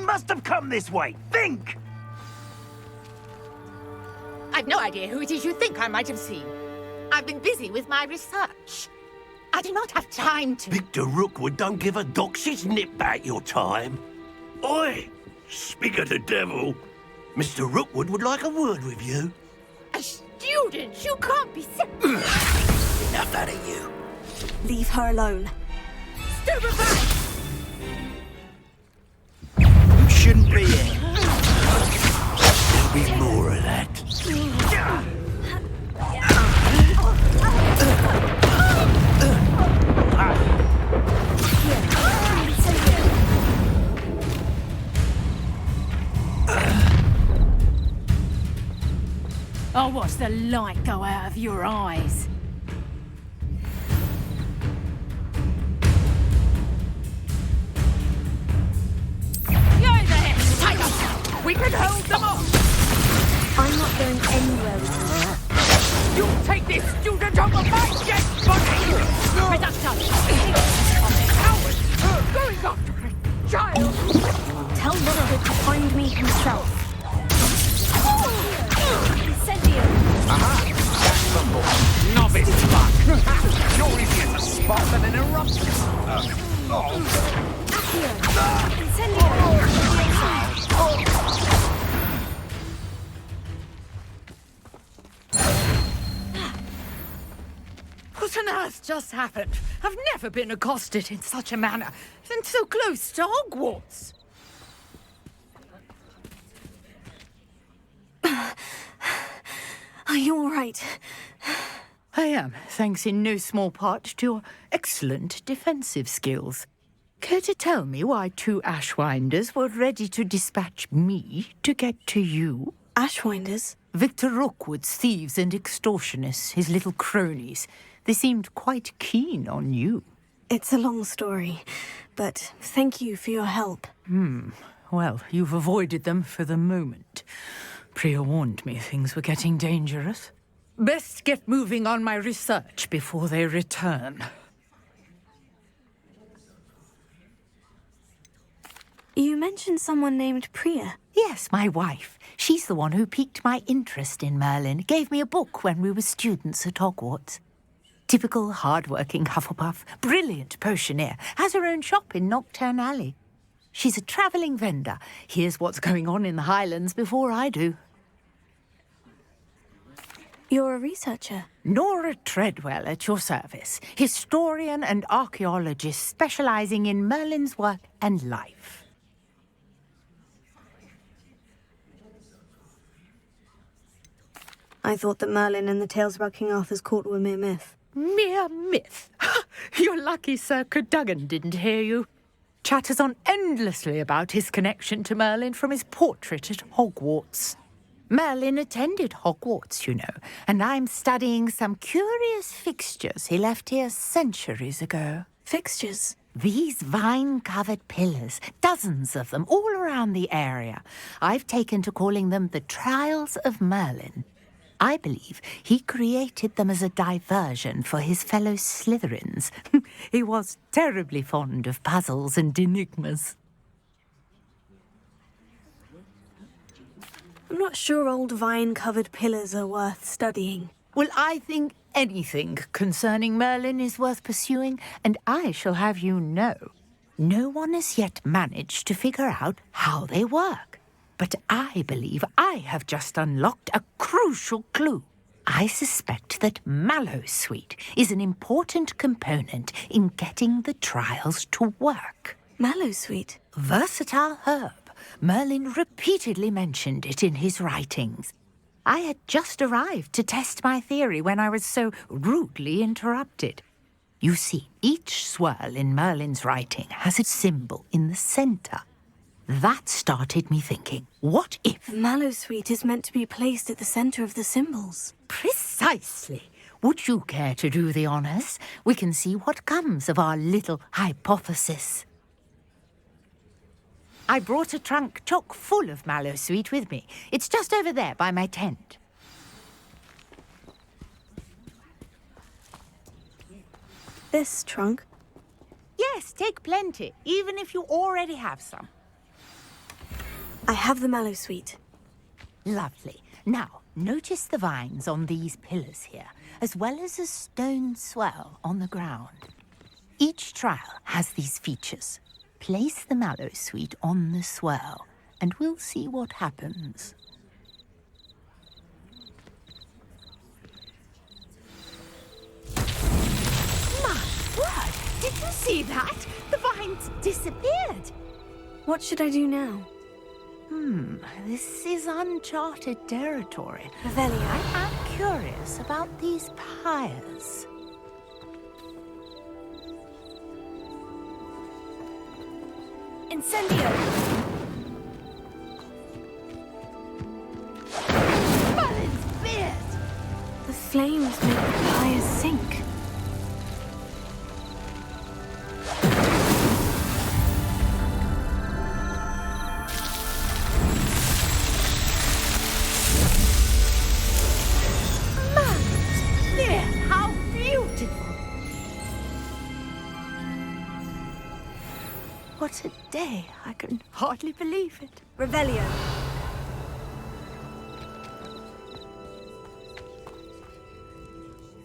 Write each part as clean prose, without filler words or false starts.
must have come this way. Think! I've no idea who it is you think I might have seen. I've been busy with my research. I do not have time to... Victor Rookwood don't give a doxy's nip back your time. Oi! Speak of the devil. Mr. Rookwood would like a word with you. A student? You can't be sick. Enough out of you. Leave her alone. Stupefy! You shouldn't be here. There'll be more of that. I'll watch the light go out of your eyes. Yay there! Tiger! We can hold them off! I'm not going anywhere with you. You'll take this student over my dead body! Reductor! Coward! Going after a child! Tell Rookwood to find me himself. Incendio! Novice luck! You're easier to spot than an eruption. Incendio! What on earth just happened? I've never been accosted in such a manner, and so close to Hogwarts. Are you all right? I am, thanks in no small part to your excellent defensive skills. Care to tell me why two Ashwinders were ready to dispatch me to get to you? Ashwinders? Victor Rookwood's thieves and extortionists, his little cronies. They seemed quite keen on you. It's a long story, but thank you for your help. Well, you've avoided them for the moment. Priya warned me things were getting dangerous. Best get moving on my research before they return. You mentioned someone named Priya. Yes, my wife. She's the one who piqued my interest in Merlin. Gave me a book when we were students at Hogwarts. Typical hard-working Hufflepuff, brilliant potioneer, has her own shop in Knockturn Alley. She's a travelling vendor. Hears what's going on in the Highlands before I do. You're a researcher. Nora Treadwell at your service, historian and archaeologist specialising in Merlin's work and life. I thought that Merlin and the tales about King Arthur's court were mere myth. Mere myth? You're lucky Sir Cadogan didn't hear you. Chatters on endlessly about his connection to Merlin from his portrait at Hogwarts. Merlin attended Hogwarts, you know, and I'm studying some curious fixtures he left here centuries ago. Fixtures? These vine-covered pillars, dozens of them, all around the area. I've taken to calling them the Trials of Merlin. I believe he created them as a diversion for his fellow Slytherins. He was terribly fond of puzzles and enigmas. I'm not sure old vine-covered pillars are worth studying. Well, I think anything concerning Merlin is worth pursuing, and I shall have you know, no one has yet managed to figure out how they work. But I believe I have just unlocked a crucial clue. I suspect that Mallowsweet is an important component in getting the trials to work. Mallowsweet? Versatile herb. Merlin repeatedly mentioned it in his writings. I had just arrived to test my theory when I was so rudely interrupted. You see, each swirl in Merlin's writing has a symbol in the centre. That started me thinking, what if... Mallowsweet is meant to be placed at the centre of the symbols. Precisely. Would you care to do the honours? We can see what comes of our little hypothesis. I brought a trunk chock full of Mallowsweet with me. It's just over there by my tent. This trunk? Yes, take plenty, even if you already have some. I have the mallow sweet. Lovely. Now, notice the vines on these pillars here, as well as a stone swell on the ground. Each trial has these features. Place the mallow sweet on the swell, and we'll see what happens. My word! Did you see that? The vines disappeared. What should I do now? This is uncharted territory. Revelio. I am curious about these pyres. Incendio! Merlin's beard! The flames make the pyres sink. How beautiful! What a day! I can hardly believe it. Revelio.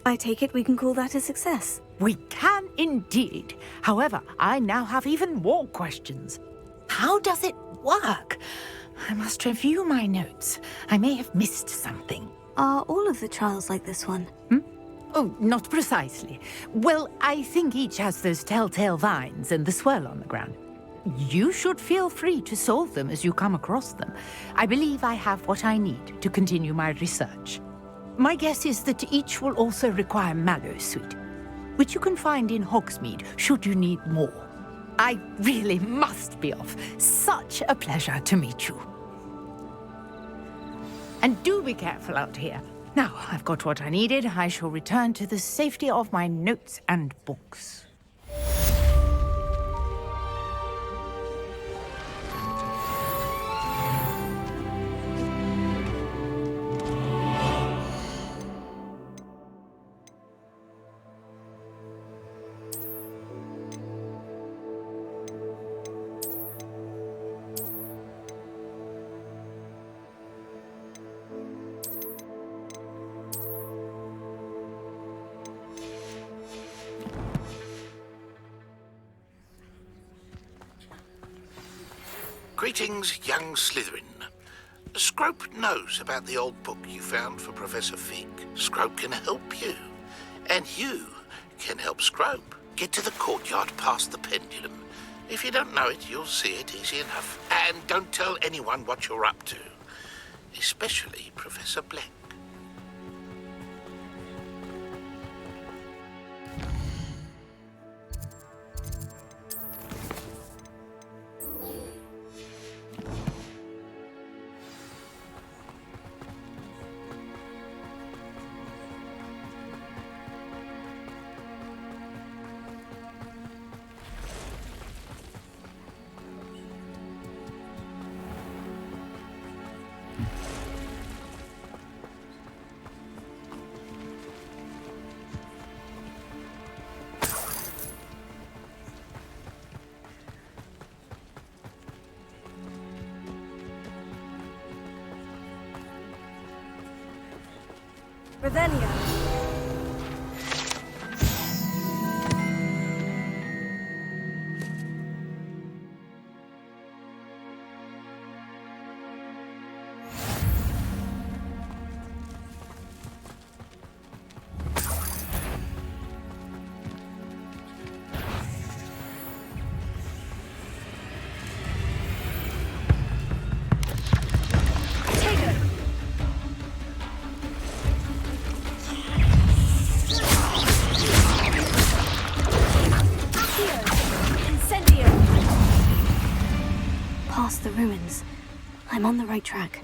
I take it we can call that a success. We can indeed. However, I now have even more questions. How does it work? I must review my notes. I may have missed something. Are all of the trials like this one? Oh, not precisely. Well, I think each has those telltale vines and the swirl on the ground. You should feel free to solve them as you come across them. I believe I have what I need to continue my research. My guess is that each will also require mallow sweet, which you can find in Hogsmeade should you need more. I really must be off. Such a pleasure to meet you. And do be careful out here. Now, I've got what I needed. I shall return to the safety of my notes and books. Greetings, young Slytherin. Scrope knows about the old book you found for Professor Fig. Scrope can help you. And you can help Scrope. Get to the courtyard past the pendulum. If you don't know it, you'll see it easy enough. And don't tell anyone what you're up to. Especially Professor Black. Revelio. Past the ruins. I'm on the right track.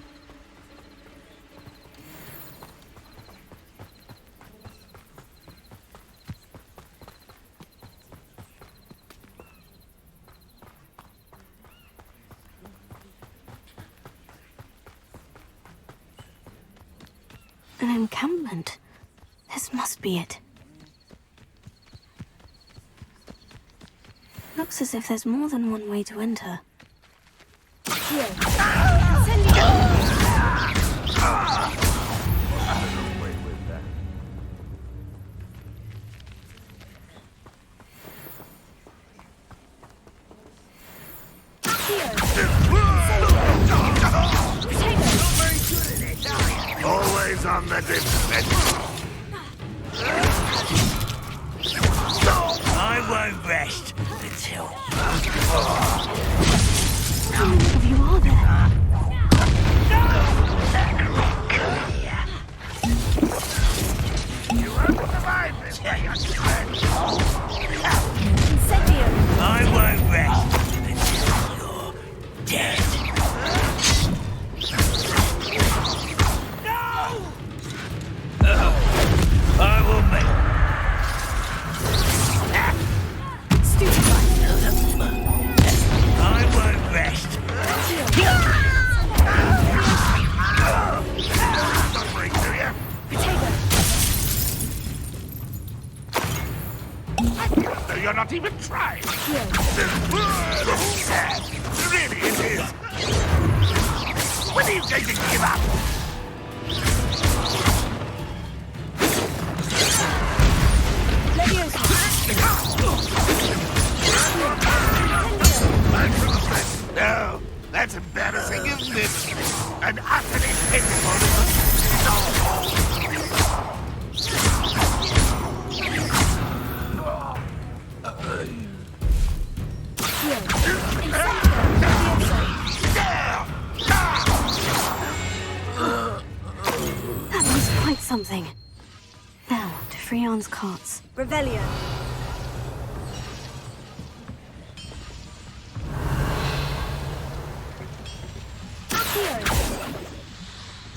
An encampment. This must be it. Looks as if there's more than one way to enter. Here. Eyes on the defense. I won't rest until... How many of you are there? You won't survive this way, Incendio! I won't rest until you're dead. I will make... I won't rest. suffering, do you? I feel as though you're not even trying. Really, it is. When are you going to give up? No, that's embarrassing, isn't it? An utterly pitiful That was quite something. Now, to Freon's cots. Revelio.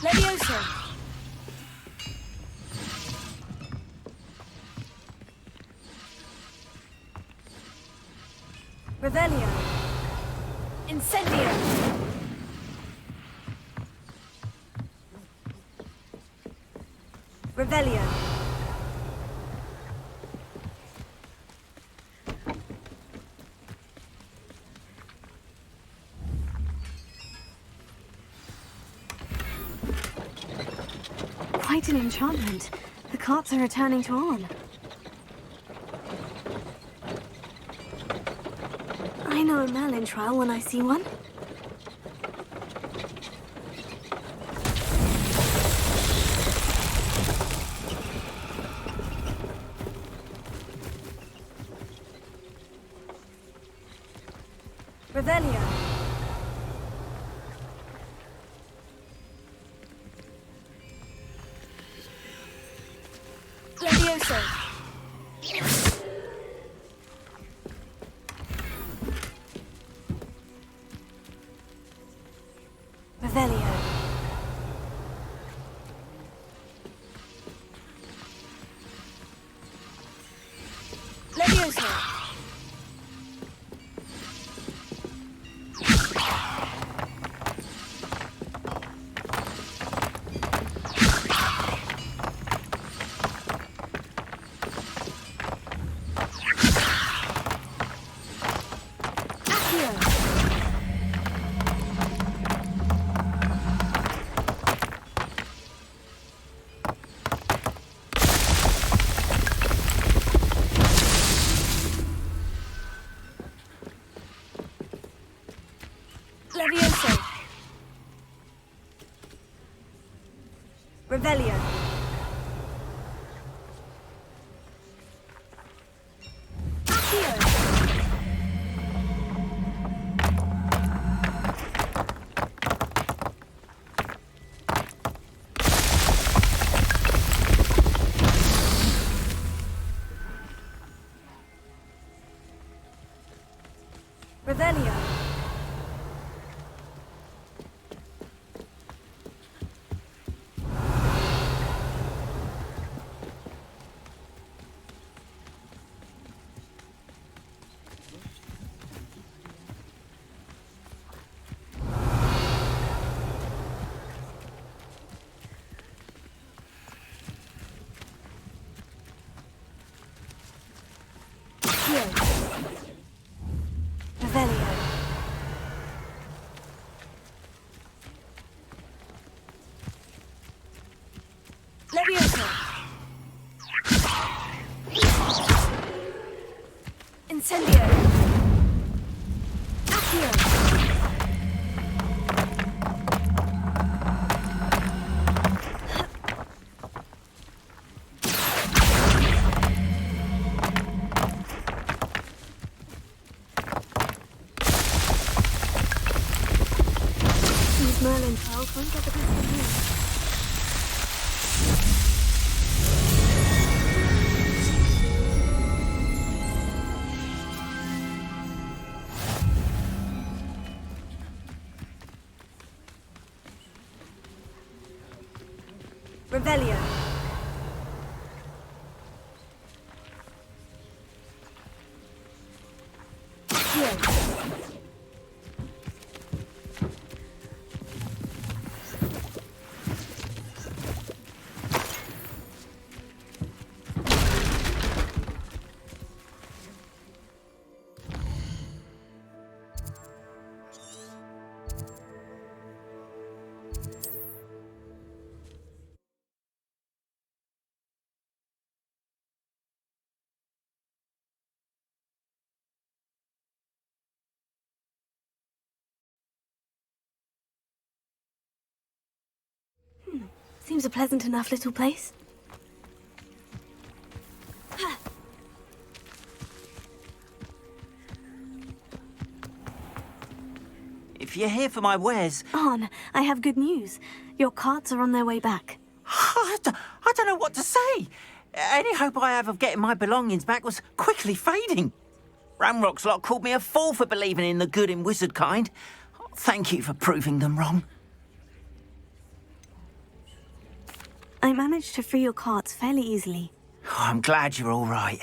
Leviosa. Revelio. Incendio. Revelio. Quite an enchantment. The carts are returning to on. I know a Merlin trial when I see one. Revelio. Leviosa. Revelio. Leviosa. Leviosa. Revelio. Accio. Revelio. Revelio. Leviosa. Incendio. Accio. can't get the best of you. Revelio. Seems a pleasant enough little place. If you're here for my wares... Arn, I have good news. Your carts are on their way back. I don't know what to say. Any hope I have of getting my belongings back was quickly fading. Ramrock's lot called me a fool for believing in the good in wizard kind. Thank you for proving them wrong. I managed to free your carts fairly easily. Oh, I'm glad you're all right.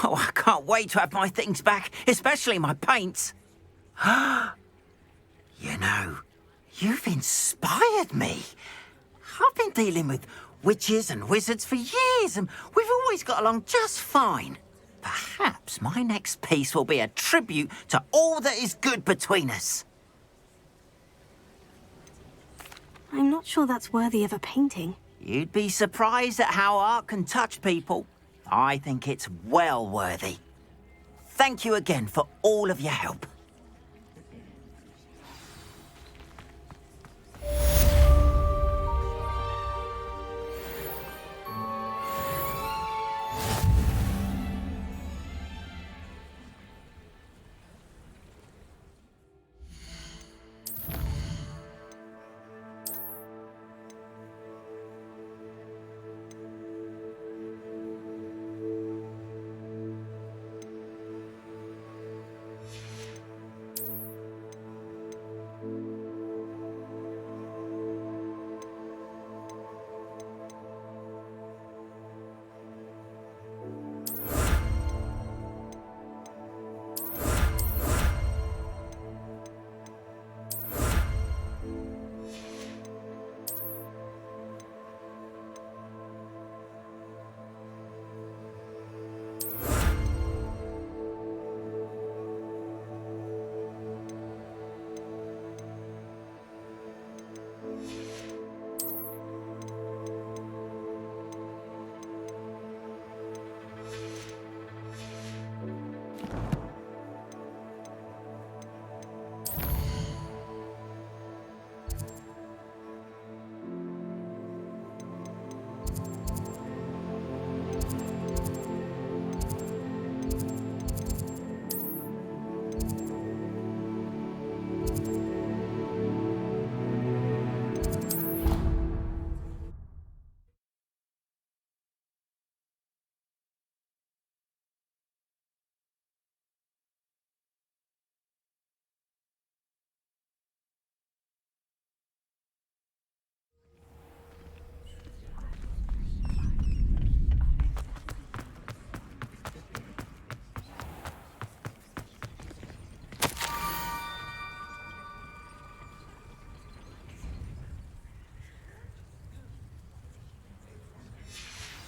Oh, I can't wait to have my things back, especially my paints. You know, you've inspired me. I've been dealing with witches and wizards for years, and we've always got along just fine. Perhaps my next piece will be a tribute to all that is good between us. I'm not sure that's worthy of a painting. You'd be surprised at how art can touch people. I think it's well worthy. Thank you again for all of your help.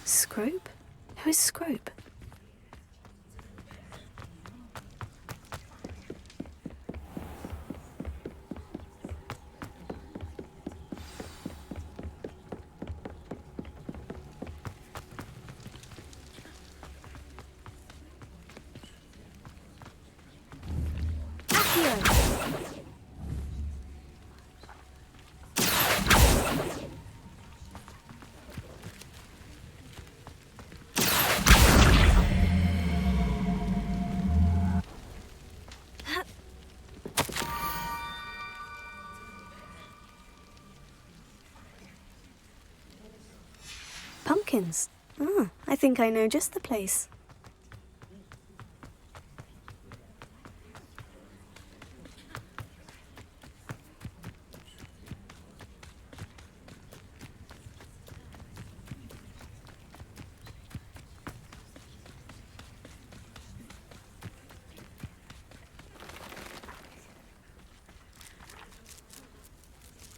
Scrope? Who is Scrope? pumpkins. Oh, I think I know just the place.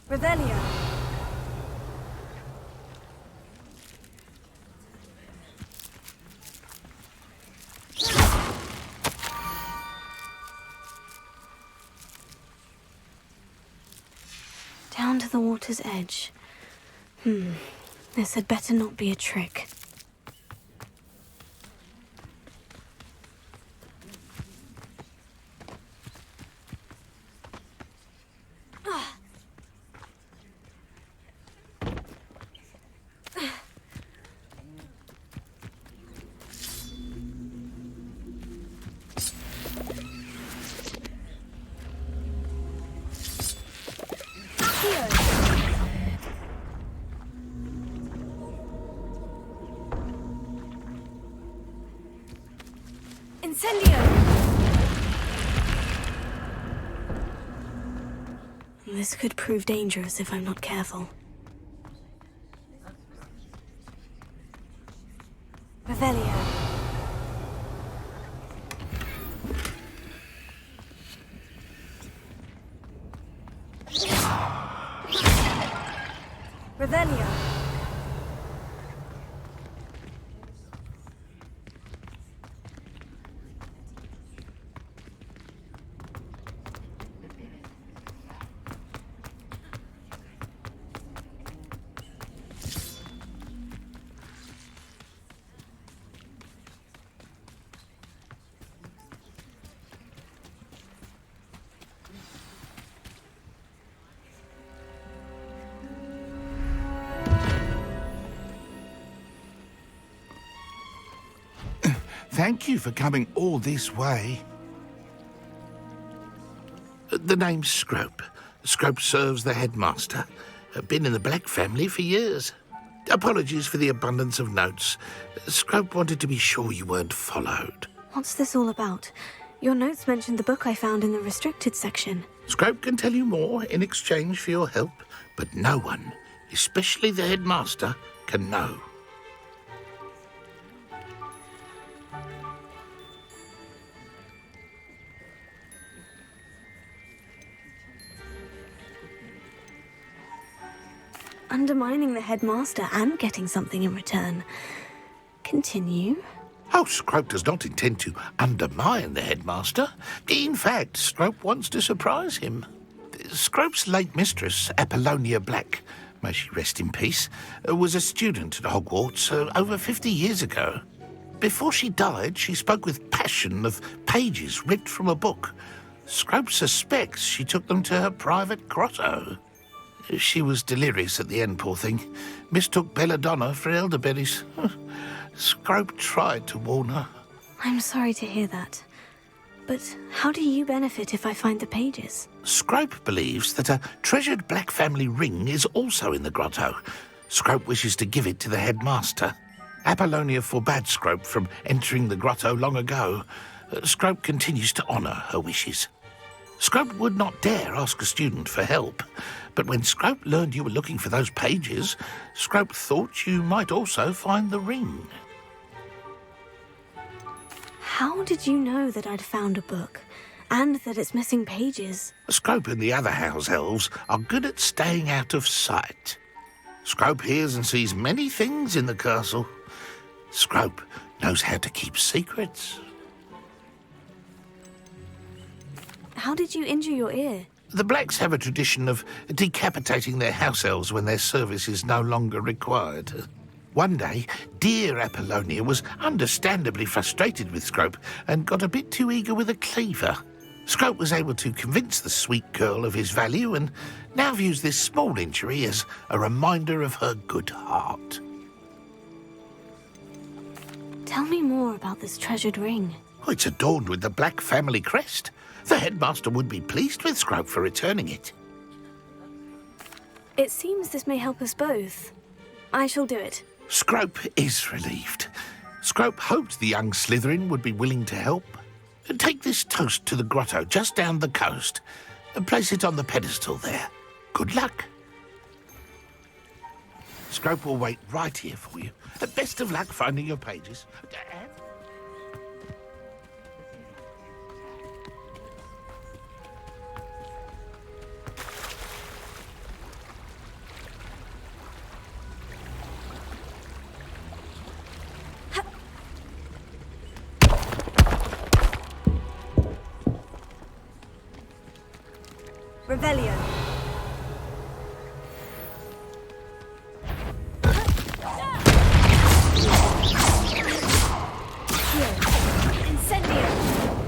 Revelio. Down to the water's edge. This had better not be a trick. This could prove dangerous if I'm not careful. Revelio. Revelio. Thank you for coming all this way. The name's Scrope. Scrope serves the headmaster. Been in the Black family for years. Apologies for the abundance of notes. Scrope wanted to be sure you weren't followed. What's this all about? Your notes mentioned the book I found in the restricted section. Scrope can tell you more in exchange for your help, but no one, especially the headmaster, can know. Undermining the headmaster and getting something in return. Continue. Oh, Scrope does not intend to undermine the headmaster. In fact, Scrope wants to surprise him. Scrope's late mistress, Apollonia Black, may she rest in peace, was a student at Hogwarts over 50 years ago. Before she died, she spoke with passion of pages ripped from a book. Scrope suspects she took them to her private grotto. She was delirious at the end, poor thing. Mistook belladonna for elderberries. Scrope tried to warn her. I'm sorry to hear that. But how do you benefit if I find the pages? Scrope believes that a treasured Black family ring is also in the grotto. Scrope wishes to give it to the headmaster. Apollonia forbade Scrope from entering the grotto long ago. Scrope continues to honour her wishes. Scrope would not dare ask a student for help, but when Scrope learned you were looking for those pages, Scrope thought you might also find the ring. How did you know that I'd found a book, and that it's missing pages? Scrope and the other house elves are good at staying out of sight. Scrope hears and sees many things in the castle. Scrope knows how to keep secrets. How did you injure your ear? The Blacks have a tradition of decapitating their house elves when their service is no longer required. One day, dear Apollonia was understandably frustrated with Scrope and got a bit too eager with a cleaver. Scrope was able to convince the sweet girl of his value and now views this small injury as a reminder of her good heart. Tell me more about this treasured ring. Oh, it's adorned with the Black family crest. The headmaster would be pleased with Scrope for returning it. It seems this may help us both. I shall do it. Scrope is relieved. Scrope hoped the young Slytherin would be willing to help. Take this toast to the grotto just down the coast and place it on the pedestal there. Good luck. Scrope will wait right here for you. Best of luck finding your pages. Revelio. Incendio.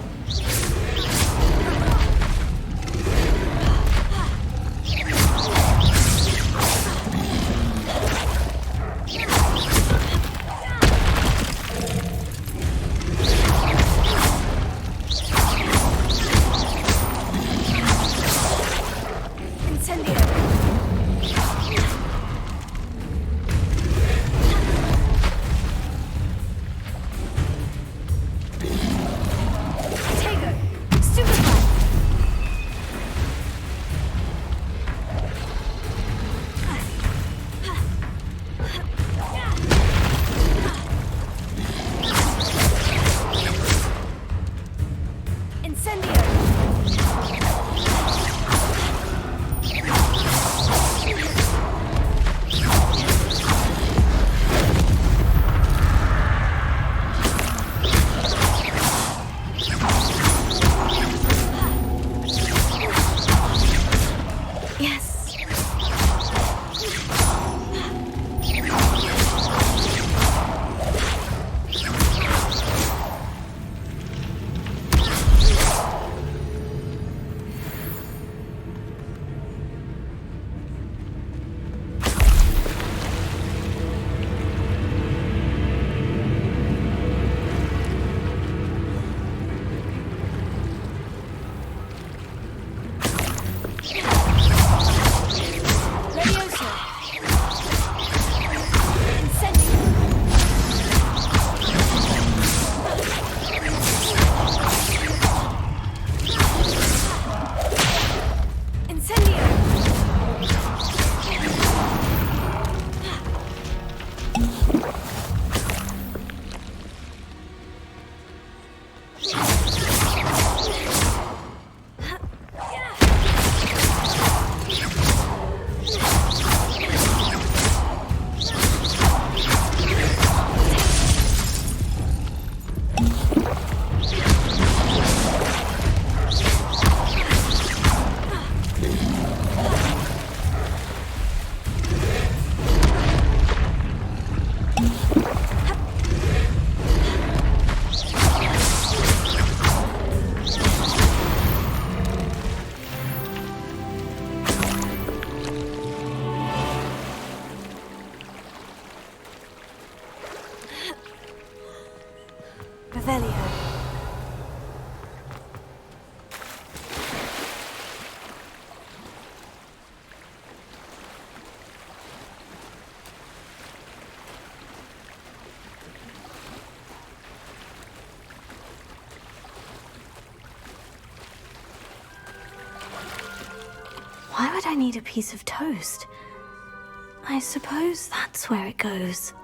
Why would I need a piece of toast? I suppose that's where it goes.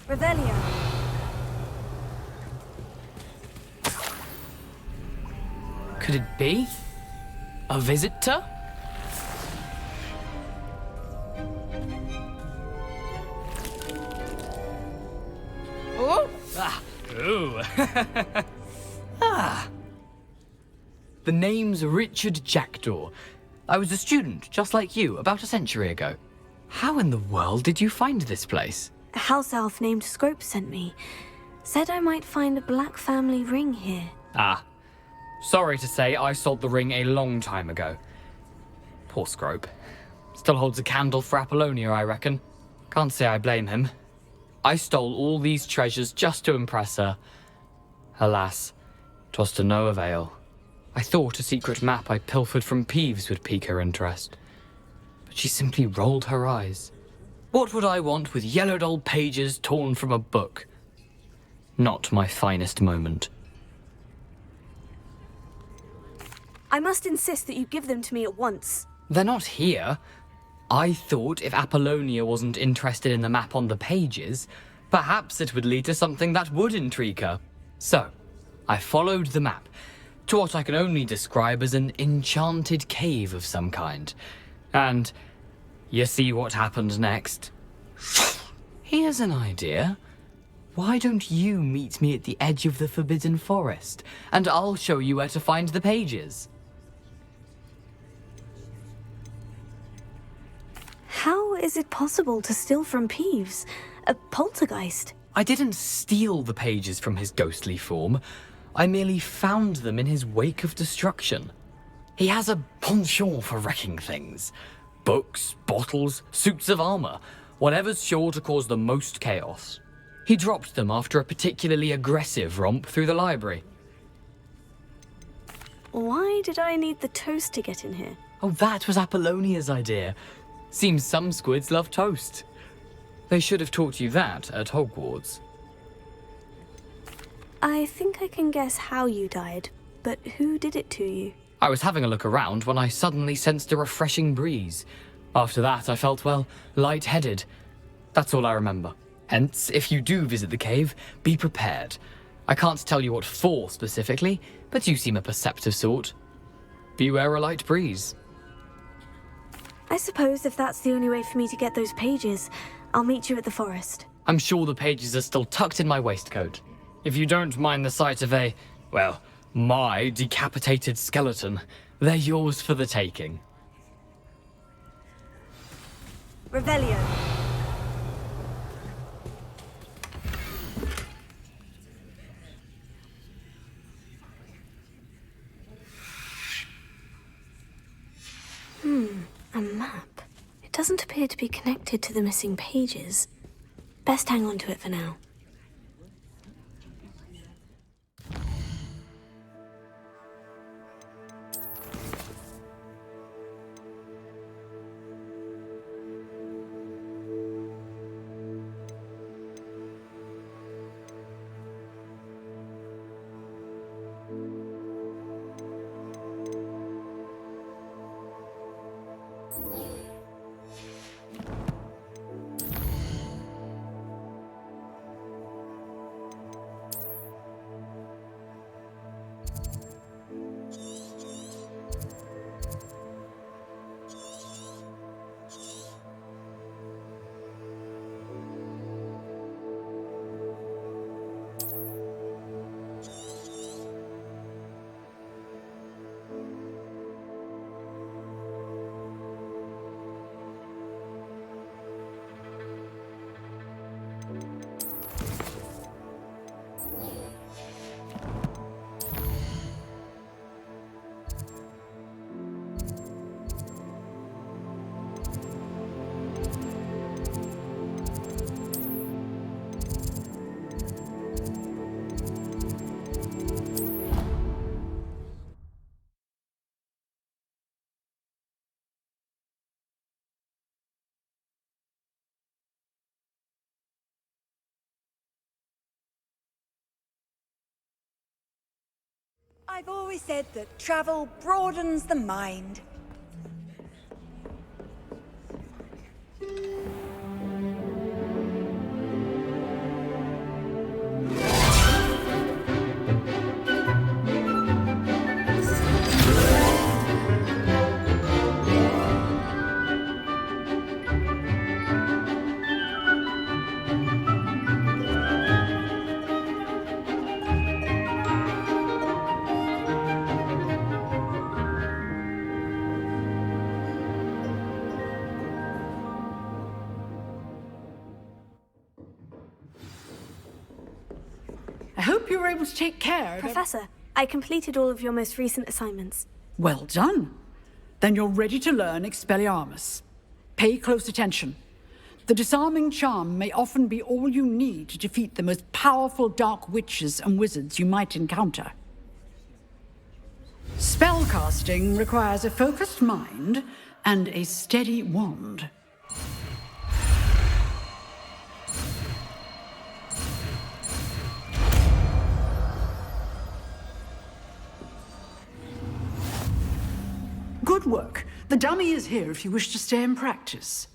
Revelio. Could it be? A visitor? Oh! Ah! Ooh! Ah! The name's Richard Jackdaw. I was a student, just like you, about a century ago. How in the world did you find this place? A house elf named Scrope sent me. Said I might find a black family ring here. Ah. Sorry to say, I sold the ring a long time ago. Poor Scrope. Still holds a candle for Apollonia, I reckon. Can't say I blame him. I stole all these treasures just to impress her. Alas, 'twas to no avail. I thought a secret map I pilfered from Peeves would pique her interest. But she simply rolled her eyes. What would I want with yellowed old pages torn from a book? Not my finest moment. I must insist that you give them to me at once. They're not here. I thought if Apollonia wasn't interested in the map on the pages, perhaps it would lead to something that would intrigue her. So, I followed the map to what I can only describe as an enchanted cave of some kind. And you see what happened next? Here's an idea. Why don't you meet me at the edge of the Forbidden Forest, and I'll show you where to find the pages? How is it possible to steal from Peeves? A poltergeist? I didn't steal the pages from his ghostly form. I merely found them in his wake of destruction. He has a penchant for wrecking things. Books, bottles, suits of armor, whatever's sure to cause the most chaos. He dropped them after a particularly aggressive romp through the library. Why did I need the toast to get in here? Oh, that was Apollonia's idea. Seems some squids love toast. They should have taught you that at Hogwarts. I think I can guess how you died, but who did it to you? I was having a look around when I suddenly sensed a refreshing breeze. After that, I felt, well, lightheaded. That's all I remember. Hence, if you do visit the cave, be prepared. I can't tell you what for specifically, but you seem a perceptive sort. Beware a light breeze. I suppose if that's the only way for me to get those pages, I'll meet you at the forest. I'm sure the pages are still tucked in my waistcoat. If you don't mind the sight of a, well, my decapitated skeleton, they're yours for the taking. Revelio. A map. It doesn't appear to be connected to the missing pages. Best hang on to it for now. I've always said that travel broadens the mind. I hope you were able to take care of Professor, I completed all of your most recent assignments. Well done. Then you're ready to learn Expelliarmus. Pay close attention. The disarming charm may often be all you need to defeat the most powerful dark witches and wizards you might encounter. Spellcasting requires a focused mind and a steady wand. Good work. The dummy is here if you wish to stay and practice.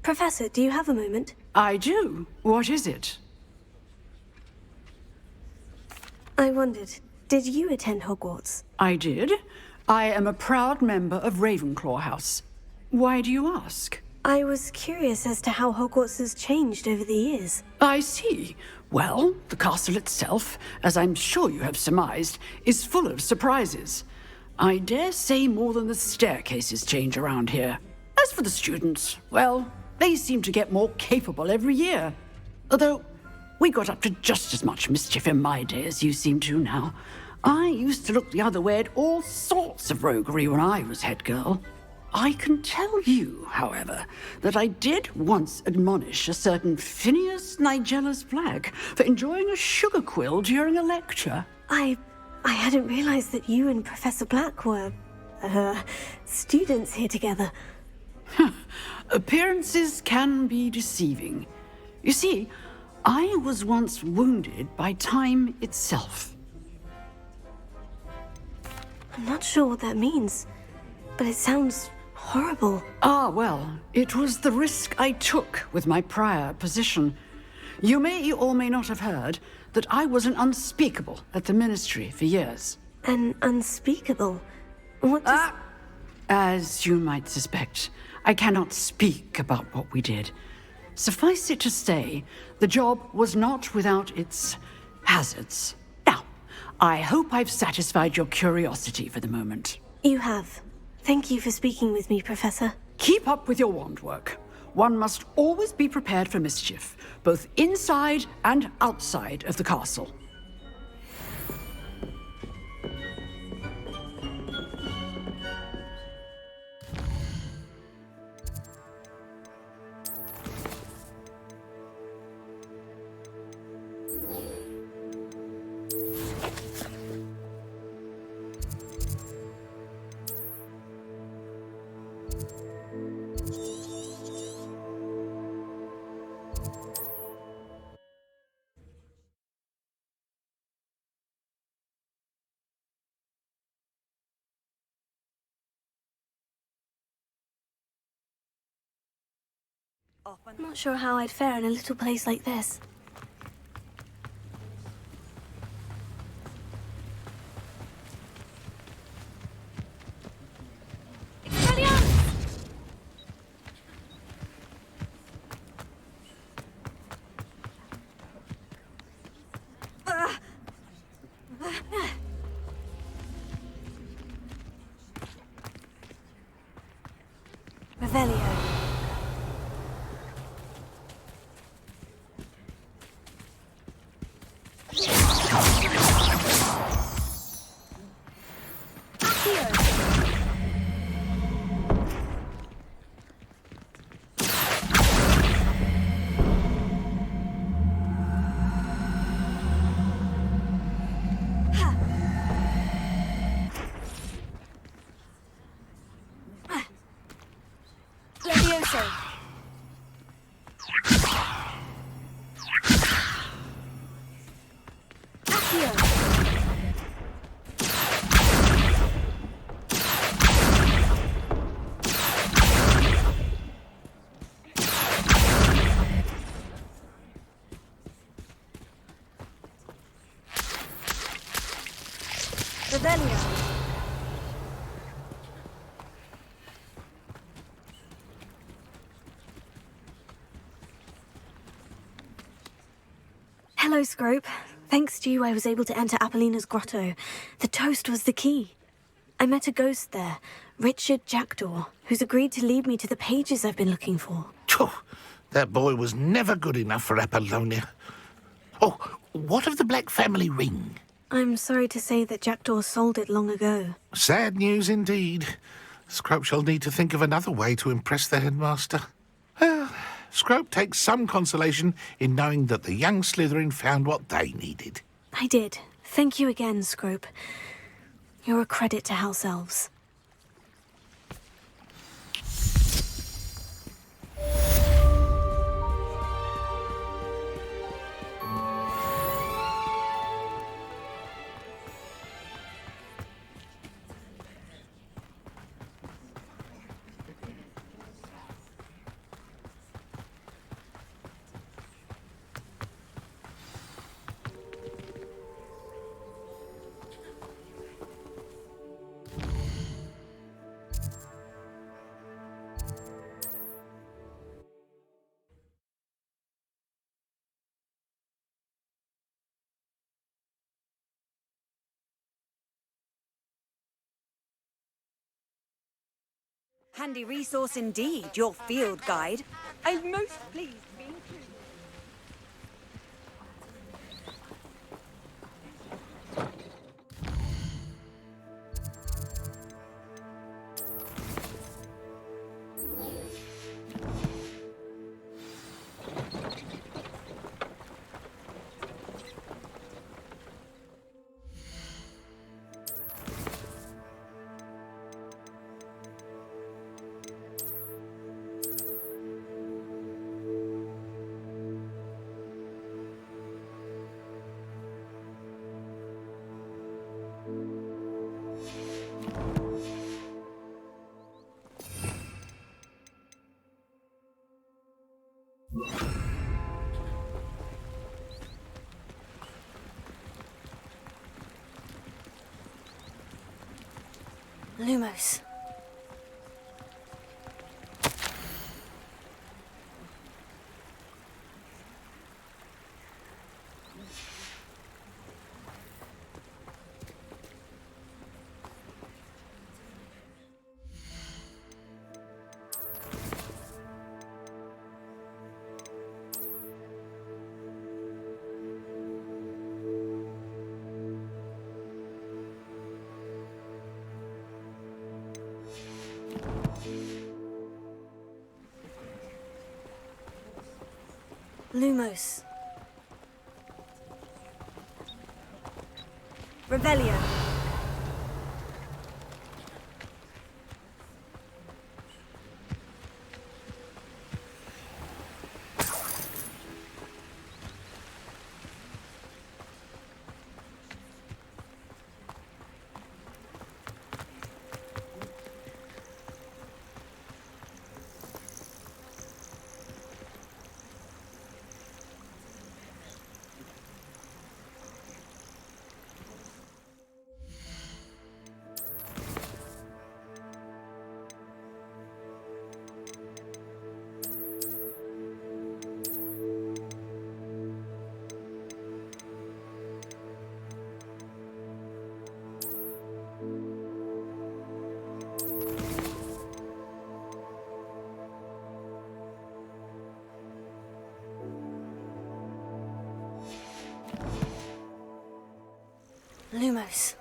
Professor, do you have a moment? I do. What is it? I wondered, did you attend Hogwarts? I did. I am a proud member of Ravenclaw House. Why do you ask? I was curious as to how Hogwarts has changed over the years. I see. Well, the castle itself, as I'm sure you have surmised, is full of surprises. I dare say more than the staircases change around here. As for the students, well, they seem to get more capable every year. Although, we got up to just as much mischief in my day as you seem to now. I used to look the other way at all sorts of roguery when I was head girl. I can tell you, however, that I did once admonish a certain Phineas Nigellus Black for enjoying a sugar quill during a lecture. I hadn't realized that you and Professor Black were, students here together. Appearances can be deceiving. You see, I was once wounded by time itself. I'm not sure what that means, but it sounds horrible. Ah, well, it was the risk I took with my prior position. You may or may not have heard that I was an unspeakable at the Ministry for years. An unspeakable? What does... As you might suspect, I cannot speak about what we did. Suffice it to say, the job was not without its hazards. Now, I hope I've satisfied your curiosity for the moment. You have. Thank you for speaking with me, Professor. Keep up with your wand work. One must always be prepared for mischief, both inside and outside of the castle. I'm not sure how I'd fare in a little place like this. Revelio. Revelio. Hello, Scrope. Thanks to you, I was able to enter Apollina's grotto. The toast was the key. I met a ghost there, Richard Jackdaw, who's agreed to lead me to the pages I've been looking for. Phew, that boy was never good enough for Apollonia. Oh, what of the Black family ring? I'm sorry to say that Jackdaw sold it long ago. Sad news indeed. Scrope shall need to think of another way to impress the headmaster. Well, Scrope takes some consolation in knowing that the young Slytherin found what they needed. I did. Thank you again, Scrope. You're a credit to House Elves. Handy resource indeed, your field guide. I'm most pleased to be included. Lumos. Lumos. Revelio. Lumos.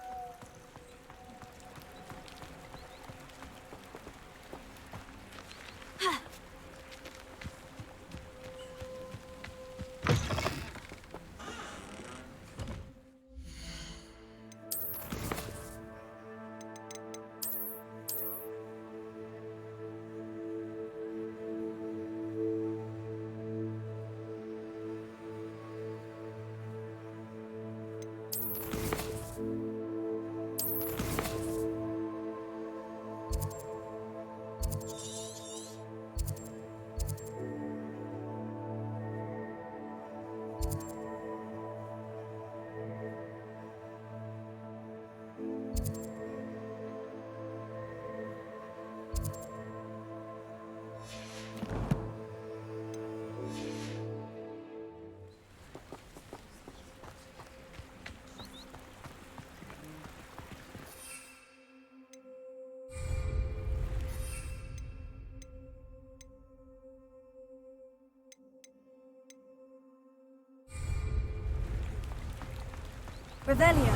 Revelio.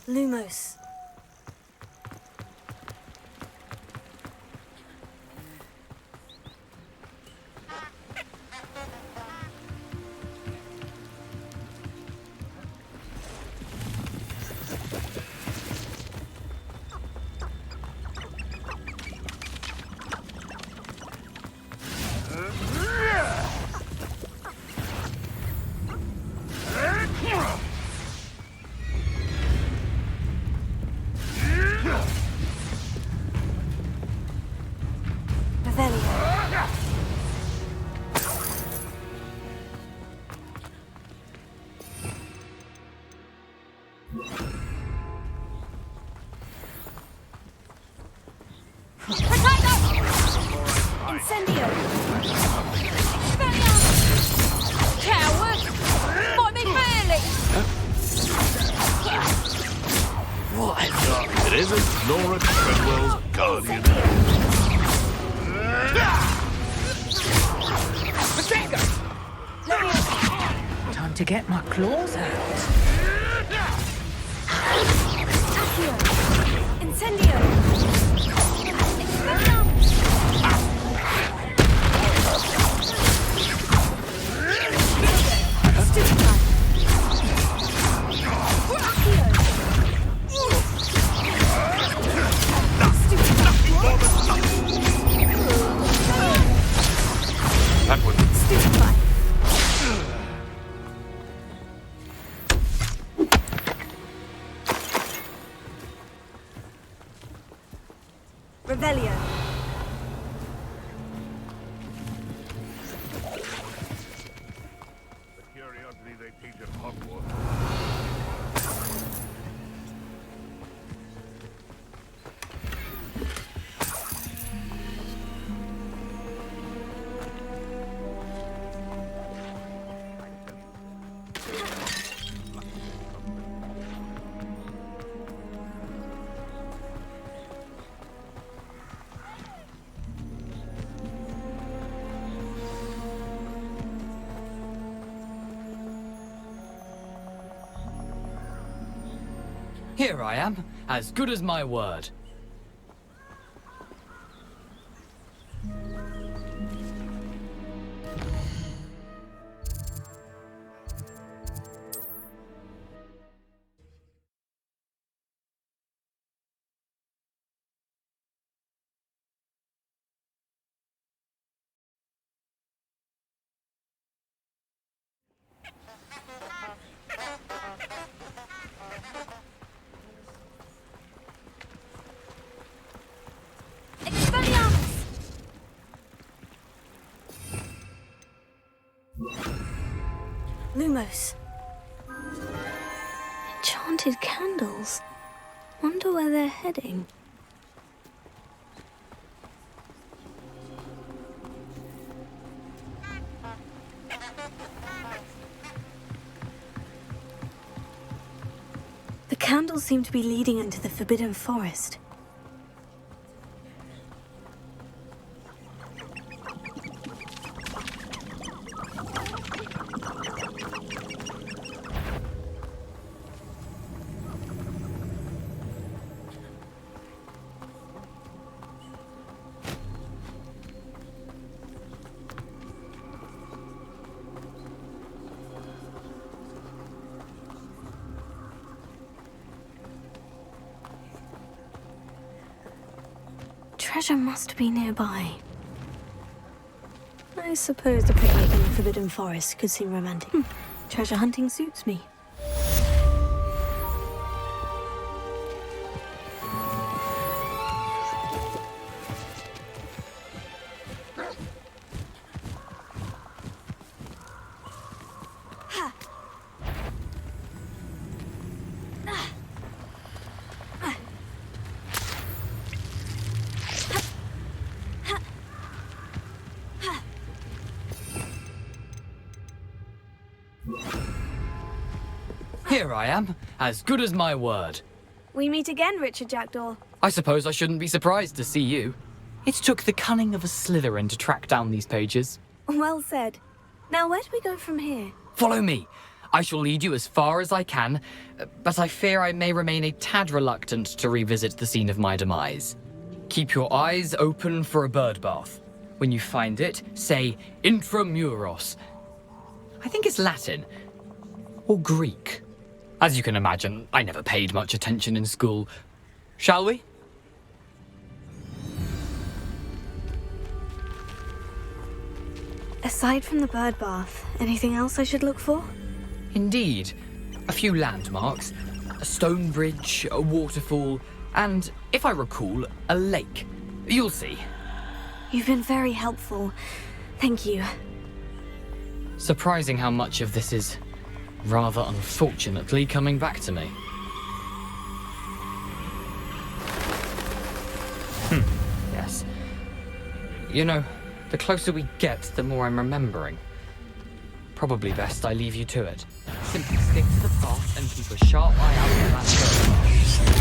Lumos. Incendio! Coward! Might be fairly! What? It isn't Laura Treadwell's guardian. Time to get my claws out. Accio! Incendio! That one. Revelio. The curiosity they teach at Hogwarts. Here I am, as good as my word. Lumos. Enchanted candles. Wonder where they're heading. The candles seem to be leading into the Forbidden Forest. Treasure must be nearby. I suppose a picnic in the Forbidden Forest could seem romantic. Treasure hunting suits me. Here I am, as good as my word. We meet again, Richard Jackdaw. I suppose I shouldn't be surprised to see you. It took the cunning of a Slytherin to track down these pages. Well said. Now, where do we go from here? Follow me. I shall lead you as far as I can, but I fear I may remain a tad reluctant to revisit the scene of my demise. Keep your eyes open for a bird bath. When you find it, say intramuros. I think it's Latin. Or Greek. As you can imagine, I never paid much attention in school. Shall we? Aside from the bird bath, anything else I should look for? Indeed. A few landmarks, a stone bridge, a waterfall, and, if I recall, a lake. You'll see. You've been very helpful. Thank you. Surprising how much of this is, rather unfortunately, coming back to me. Yes. You know, the closer we get, the more I'm remembering. Probably best I leave you to it. Simply stick to the path and keep a sharp eye out for that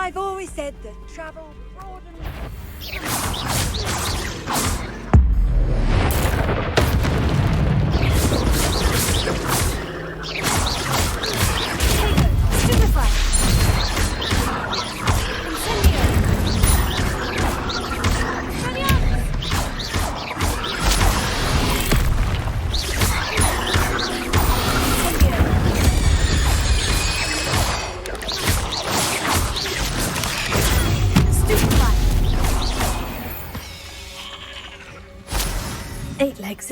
I've always said that travel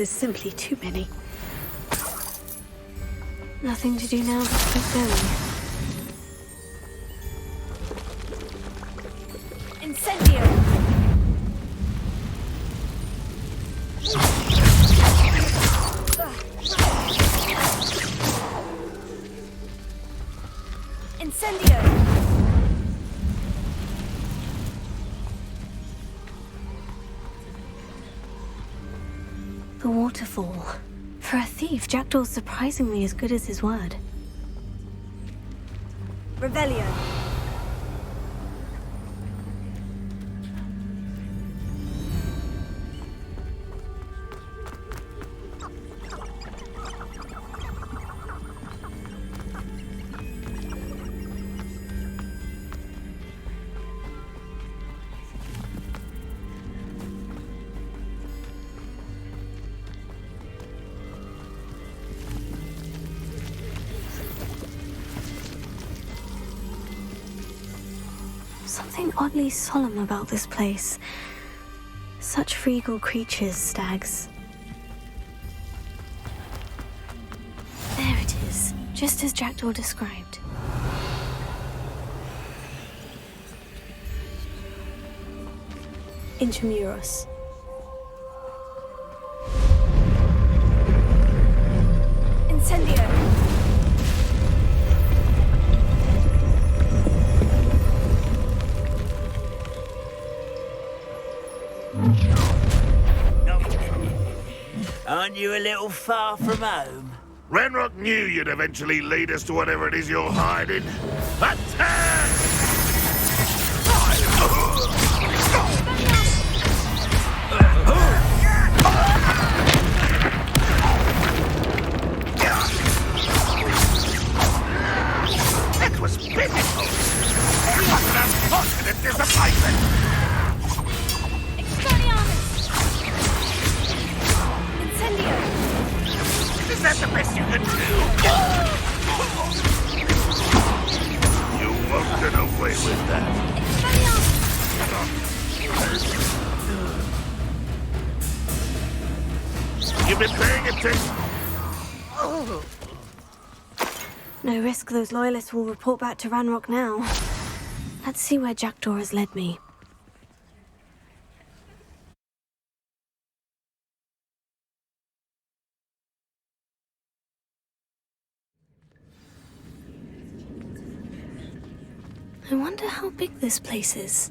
is simply too many. Nothing to do now but keep going. Incendio! Incendio! The waterfall. For a thief, Jackdaw's surprisingly as good as his word. Revelio. Something oddly solemn about this place. Such regal creatures, stags. just as Jackdaw described. Intramuros. Incendio! Aren't you a little far from home? Ranrock knew you'd eventually lead us to whatever it is you're hiding. Attack! That was pitiful! You must have confident disappointment! Expelliarmus! Incendio! Is that the best you can do? You won't get away with that. You've been paying attention. No risk those loyalists will report back to Ranrock now. Let's see where Jackdaw has led me. I wonder how big this place is.